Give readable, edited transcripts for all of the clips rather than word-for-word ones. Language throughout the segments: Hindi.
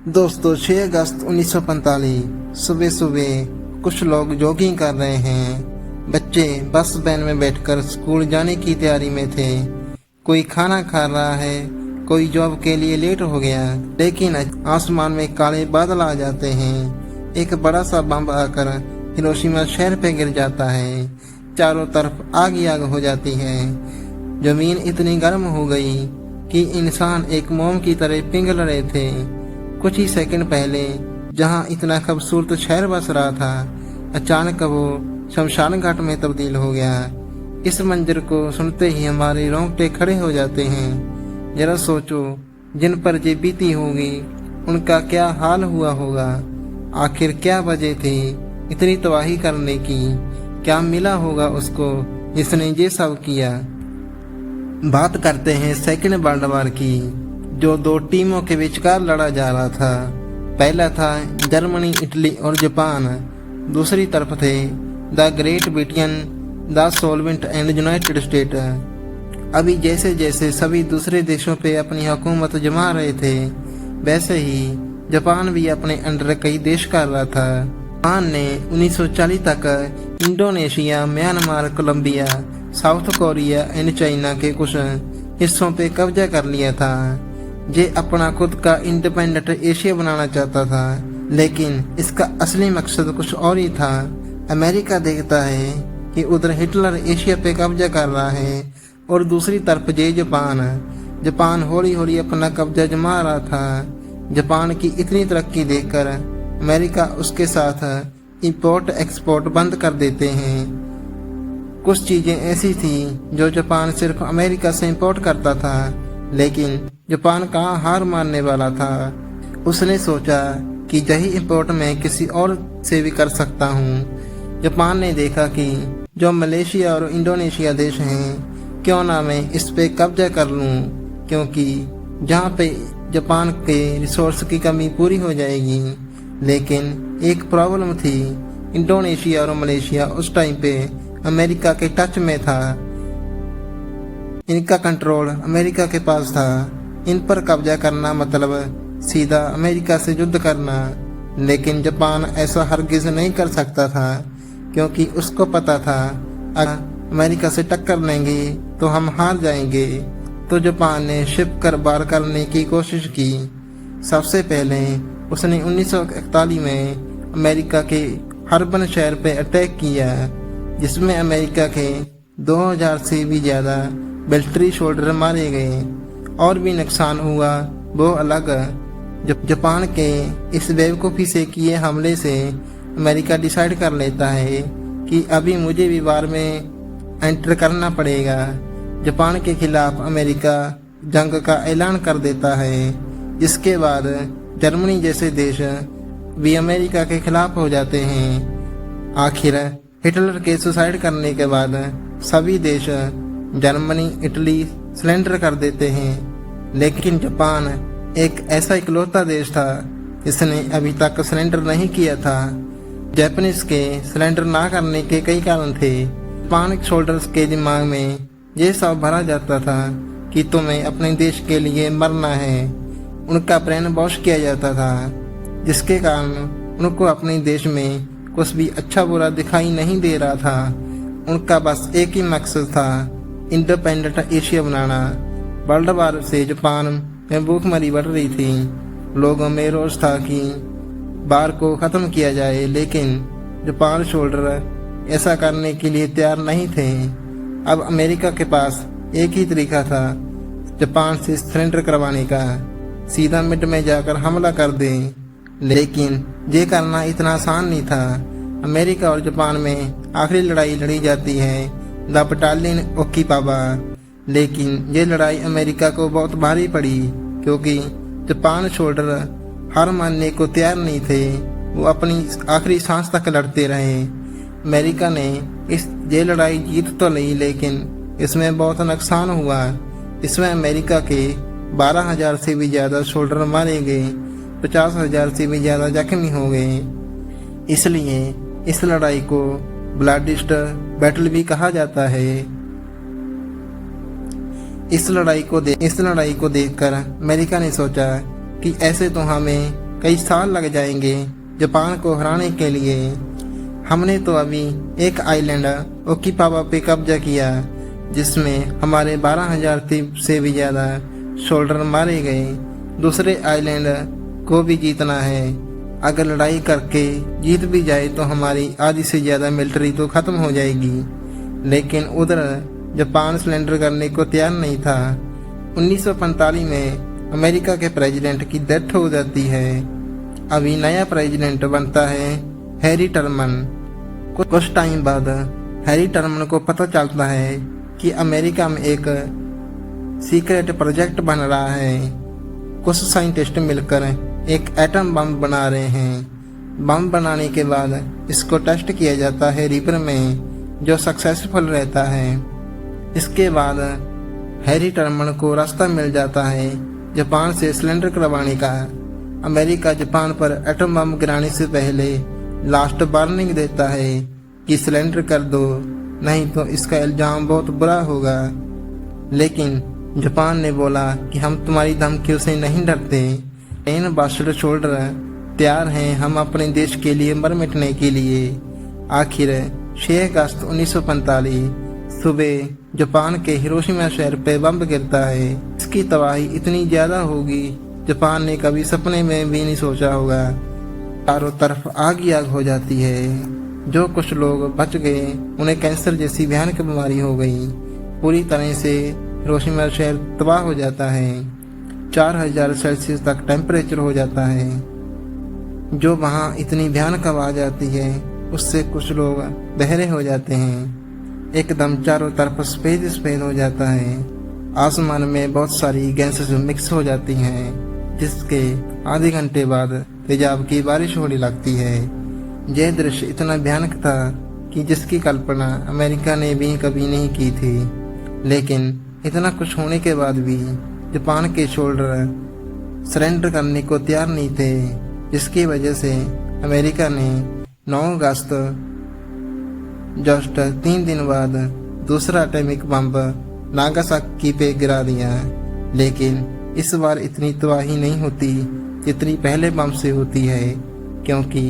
दोस्तों 6 अगस्त 1945 सुबह सुबह कुछ लोग जॉगिंग कर रहे हैं। बच्चे बस वैन में बैठकर स्कूल जाने की तैयारी में थे। कोई खाना खा रहा है, कोई जॉब के लिए लेट हो गया। लेकिन आसमान में काले बादल आ जाते हैं। एक बड़ा सा बम आकर हिरोशिमा शहर पे गिर जाता है। चारों तरफ आग ही आग हो जाती है। जमीन इतनी गर्म हो गई कि इंसान एक मोम की तरह पिघल रहे थे। कुछ ही सेकंड पहले जहां इतना खूबसूरत शहर बस रहा था, अचानक वो शमशान घाट में तब्दील हो गया। इस मंजर को सुनते ही हमारे रोंगटे खड़े हो जाते हैं। जरा सोचो, जिन पर ये बीती होगी उनका क्या हाल हुआ होगा। आखिर क्या वजह थी इतनी तबाही करने की? क्या मिला होगा उसको जिसने ये सब किया? बात करते हैं सेकेंड वर्ल्ड वॉर की, जो दो टीमों के विचकार लड़ा जा रहा था। पहला था जर्मनी, इटली और जापान। दूसरी तरफ थे the great Britain, the solvent and United state. अभी जैसे जैसे सभी दूसरे देशों पे अपनी हुकूमत जमा रहे थे, वैसे ही जापान भी अपने अंडर कई देश कर रहा था। जापान ने 1940 तक Indonesia, Myanmar, Colombia, South Korea and China के कुछ हिस्सों पे कब्जा कर लिया था। ये अपना खुद का इंडिपेंडेंट एशिया बनाना चाहता था, लेकिन इसका असली मकसद कुछ और ही था। अमेरिका देखता है कि उधर हिटलर एशिया पे कब्जा कर रहा है और दूसरी तरफ ये जापान हौली हौली अपना कब्जा जमा रहा था। जापान की इतनी तरक्की देखकर अमेरिका उसके साथ इंपोर्ट एक्सपोर्ट बंद कर देते हैं। कुछ चीजें ऐसी थी जो जापान सिर्फ अमेरिका से इंपोर्ट करता था, लेकिन जापान कहाँ हार मानने वाला था। उसने सोचा कि यही इंपोर्ट मैं किसी और से भी कर सकता हूँ। जापान ने देखा कि जो मलेशिया और इंडोनेशिया देश हैं, क्यों ना मैं इस पे कब्जा कर लूँ, क्योंकि जहाँ पे जापान के रिसोर्स की कमी पूरी हो जाएगी। लेकिन एक प्रॉब्लम थी, इंडोनेशिया और मलेशिया उस टाइम पे अमेरिका के टच में था। इनका कंट्रोल अमेरिका के पास था। इन पर कब्जा करना मतलब सीधा अमेरिका से युद्ध करना। लेकिन जापान ऐसा हरगिज नहीं कर सकता था, क्योंकि उसको पता था अगर अमेरिका से टक्कर लेंगे तो हम हार जाएंगे। तो जापान ने शिप कर बार करने की कोशिश की। सबसे पहले उसने 1941 में अमेरिका के हर्बन शहर पे अटैक किया, जिसमें अमेरिका के 2000 से भी ज़्यादा मिलिट्री सोल्जर मारे गए। और भी नुकसान हुआ, वो अलग। जापान के इस बेवकूफ़ी से किए हमले से अमेरिका डिसाइड कर लेता है कि अभी मुझे भी वार में एंटर करना पड़ेगा। जापान के खिलाफ अमेरिका जंग का ऐलान कर देता है, जिसके बाद जर्मनी जैसे देश भी अमेरिका के खिलाफ हो जाते हैं। आखिर हिटलर के सुसाइड करने के बाद सभी देश जर्मनी, इटली सरेंडर कर देते हैं। लेकिन जापान एक ऐसा इकलौता देश था जिसने अभी तक सरेंडर नहीं किया था। जापानीज के सरेंडर ना करने के कई कारण थे। जापान सोल्जर्स के दिमाग में ये सब भरा जाता था कि तुम्हें अपने देश के लिए मरना है। उनका ब्रेन वॉश किया जाता था, जिसके कारण उनको अपने देश में कुछ भी अच्छा बुरा दिखाई नहीं दे रहा था। उनका बस एक ही मकसद था, इंडिपेंडेंट एशिया बनाना। वर्ल्ड वॉर से जापान में भूखमरी बढ़ रही थी। लोगों में रोष था कि वार को ख़त्म किया जाए, लेकिन जापान सोल्जर ऐसा करने के लिए तैयार नहीं थे। अब अमेरिका के पास एक ही तरीका था जापान से सरेंडर करवाने का, सीधा मिड में जाकर हमला कर दें। लेकिन ये करना इतना आसान नहीं था। अमेरिका और जापान में आखिरी लड़ाई लड़ी जाती है, द बटालियन ओकिपावा। लेकिन ये लड़ाई अमेरिका को बहुत भारी पड़ी, क्योंकि जापान सोल्जर हार मानने को तैयार नहीं थे। वो अपनी आखिरी सांस तक लड़ते रहे। अमेरिका ने ये लड़ाई जीत तो ली, लेकिन इसमें बहुत नुकसान हुआ। इसमें अमेरिका के 12,000 से भी ज़्यादा सोल्जर मारे गए, 50,000 से भी ज़्यादा जख्मी हो गए। इसलिए इस लड़ाई को ब्लडिस्ट बैटल भी कहा जाता है। इस लड़ाई को देखकर अमेरिका ने सोचा कि ऐसे तो हमें कई साल लग जाएंगे जापान को हराने के लिए। हमने तो अभी एक आइलैंड ओकिनावा पे कब्जा किया, जिसमें हमारे 12,000 से भी ज़्यादा सोल्जर मारे गए। दूसरे आइलैंड को भी जीतना है। अगर लड़ाई करके जीत भी जाए तो हमारी आधी से ज़्यादा मिलिट्री तो ख़त्म हो जाएगी। लेकिन उधर जापान सरेंडर करने को तैयार नहीं था। 1945 में अमेरिका के प्रेसिडेंट की डेथ हो जाती है। अभी नया प्रेसिडेंट बनता है हैरी ट्रूमन। कुछ टाइम बाद हैरी ट्रूमन को पता चलता है कि अमेरिका में एक सीक्रेट प्रोजेक्ट बन रहा है। कुछ साइंटिस्ट मिलकर एक एटम बम बना रहे हैं। बम बनाने के बाद इसको टेस्ट किया जाता है रिवर में, जो सक्सेसफुल रहता है। इसके बाद हैरी ट्रूमन को रास्ता मिल जाता है जापान से सिलेंडर करवाने का। अमेरिका जापान पर एटम बम गिराने से पहले लास्ट वार्निंग देता है कि सिलेंडर कर दो, नहीं तो इसका इल्जाम बहुत बुरा होगा। लेकिन जापान ने बोला कि हम तुम्हारी धमकियों से नहीं डरते। इन बास्टर्ड सोल्जर तैयार हैं हम अपने देश के लिए मर मिटने के लिए। आखिर 6 अगस्त 1945 सुबह जापान के हिरोशिमा शहर पे बम गिरता है। इसकी तबाही इतनी ज़्यादा होगी जापान ने कभी सपने में भी नहीं सोचा होगा। चारों तरफ आग ही आग हो जाती है। जो कुछ लोग बच गए उन्हें कैंसर जैसी भयानक बीमारी हो गई। पूरी तरह से हिरोशिमा शहर तबाह हो जाता है। 4000 सेल्सियस तक टेम्परेचर हो जाता है। जो वहाँ इतनी भयानक आवाज़ आती है उससे कुछ लोग बहरे हो जाते हैं। एकदम चारों तरफ सफेद सफेद हो जाता है। आसमान में बहुत सारी गैसेस मिक्स हो जाती हैं, जिसके आधे घंटे बाद तेजाब की बारिश होने लगती है। यह दृश्य इतना भयानक था कि जिसकी कल्पना अमेरिका ने भी कभी नहीं की थी। लेकिन इतना कुछ होने के बाद भी जापान के सोल्जर सरेंडर करने को तैयार नहीं थे, जिसकी वजह से अमेरिका ने 9 अगस्त जस्ट 3 दिन बाद दूसरा एटॉमिक बम नागासाकी पे गिरा दिया। लेकिन इस बार इतनी तबाही नहीं होती जितनी पहले बम से होती है, क्योंकि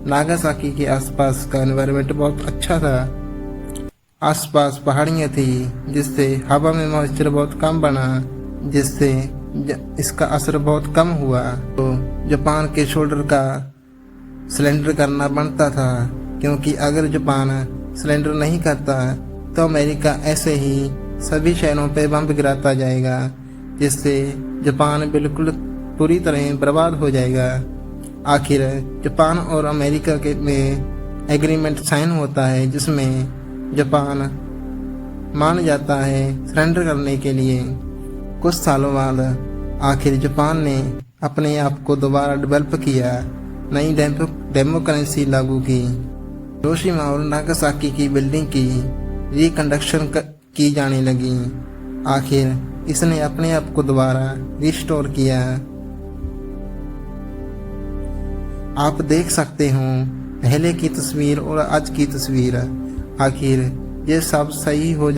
नागासाकी के आसपास का एनवायरनमेंट बहुत अच्छा था। आसपास पहाड़ियाँ थी, जिससे हवा में मॉइस्चर बहुत कम बना, जिससे इसका असर बहुत कम हुआ। तो जापान के शोल्डर का सिलेंडर करना बनता था, क्योंकि अगर जापान सिलेंडर नहीं करता तो अमेरिका ऐसे ही सभी शहरों पे बम गिराता जाएगा, जिससे जापान बिल्कुल पूरी तरह बर्बाद हो जाएगा। आखिर जापान और अमेरिका के में एग्रीमेंट साइन होता है, जिसमें जापान मान जाता है सरेंडर करने के लिए। कुछ सालों बाद आखिर जापान ने अपने आप को दोबारा डेवलप किया, नई डेमोक्रेसी लागू की। हिरोशिमा और नागासाकी की बिल्डिंग की रिकंस्ट्रक्शन की जाने लगी। आखिर इसने अपने आप को दोबारा रिस्टोर किया। आप देख सकते हो पहले की तस्वीर और आज की तस्वीर। आखिर ये सब सही हो